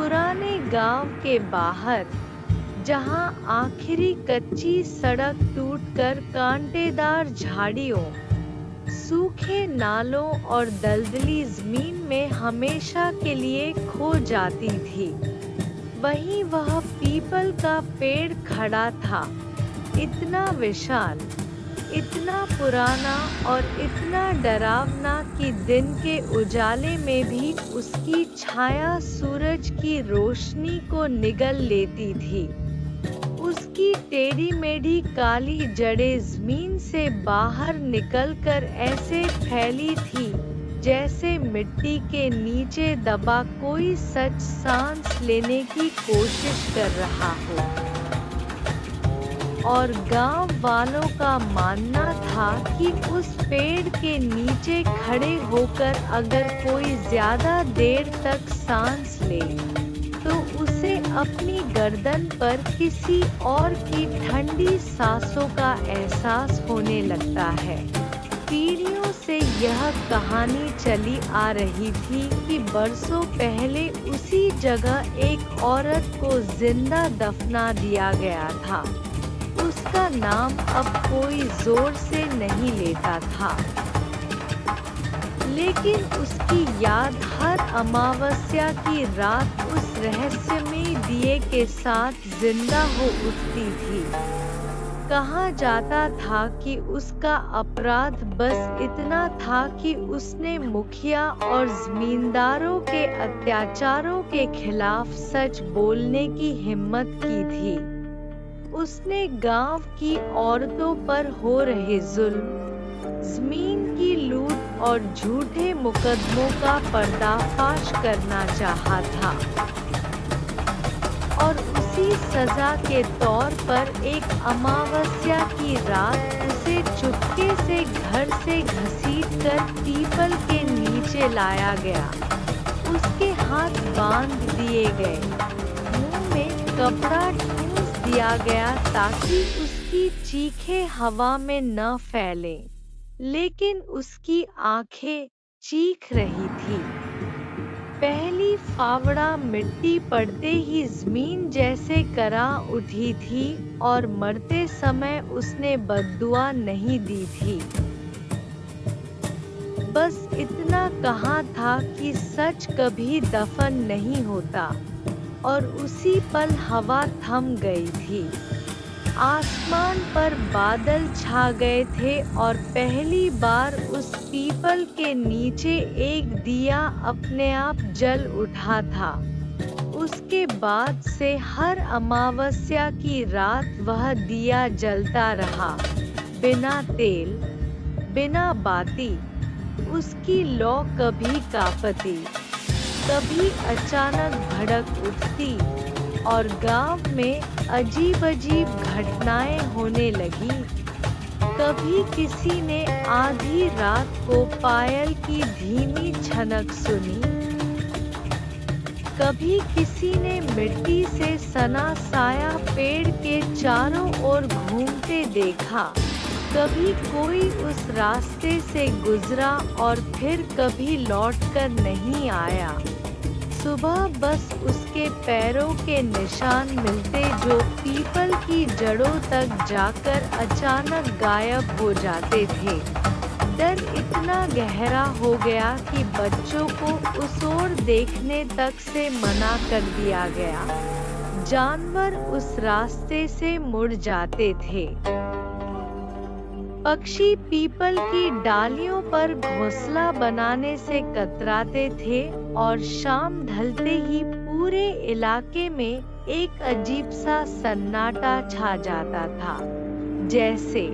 पुराने गांव के बाहर, जहां आखिरी कच्ची सड़क टूटकर कांटेदार झाड़ियों, सूखे नालों और दलदली जमीन में हमेशा के लिए खो जाती थी, वहीं वह पीपल का पेड़ खड़ा था, इतना विशाल, इतना पुराना और इतना डरावना कि दिन के उजाले में भी उसकी छाया सूरज की रोशनी को निगल लेती थी। उसकी टेढ़ी मेढ़ी काली जड़ें जमीन से बाहर निकलकर ऐसे फैली थी जैसे मिट्टी के नीचे दबा कोई सच सांस लेने की कोशिश कर रहा हो। और गांव वालों का मानना था कि उस पेड़ के नीचे खड़े होकर अगर कोई ज्यादा देर तक सांस ले तो उसे अपनी गर्दन पर किसी और की ठंडी सांसों का एहसास होने लगता है। पीढ़ियों से यह कहानी चली आ रही थी कि बरसों पहले उसी जगह एक औरत को जिंदा दफना दिया गया था। उसका नाम अब कोई जोर से नहीं लेता था, लेकिन उसकी याद हर अमावस्या की रात उस रहस्यमयी दिए के साथ जिंदा हो उठती थी। कहा जाता था कि उसका अपराध बस इतना था कि उसने मुखिया और जमींदारों के अत्याचारों के खिलाफ सच बोलने की हिम्मत की थी। उसने गांव की औरतों पर हो रहे जुल्म, जमीन की लूट और झूठे मुकदमों का पर्दाफाश करना चाहा था, और उसी सजा के तौर पर एक अमावस्या की रात उसे चुपके से घर से घसीटकर पीपल के नीचे लाया गया। उसके हाथ बांध दिए गए, मुंह में कपड़ा दिया गया ताकि उसकी चीखें हवा में न फैलें, लेकिन उसकी आंखें चीख रही थी। पहली फावड़ा मिट्टी पड़ते ही जमीन जैसे करा उठी थी और मरते समय उसने बद्दुआ नहीं दी थी। बस इतना कहा था कि सच कभी दफन नहीं होता, और उसी पल हवा थम गई थी। आसमान पर बादल छा गए थे और पहली बार उस पीपल के नीचे एक दिया अपने आप जल उठा था। उसके बाद से हर अमावस्या की रात वह दिया जलता रहा, बिना तेल, बिना बाती। उसकी लौ कभी कांपती, कभी अचानक भड़क उठती, और गांव में अजीब-अजीब घटनाएं होने लगी। कभी किसी ने आधी रात को पायल की धीमी छनक सुनी, कभी किसी ने मिट्टी से सना साया पेड़ के चारों ओर घूमते देखा, कभी कोई उस रास्ते से गुजरा और फिर कभी लौटकर नहीं आया। सुबह बस उसके पैरों के निशान मिलते जो पीपल की जड़ों तक जाकर अचानक गायब हो जाते थे। डर इतना गहरा हो गया कि बच्चों को उस ओर देखने तक से मना कर दिया गया। जानवर उस रास्ते से मुड़ जाते थे। पक्षी पीपल की डालियों पर घोंसला बनाने से कतराते थे, और शाम ढलते ही पूरे इलाके में एक अजीब सा सन्नाटा छा जाता था, जैसे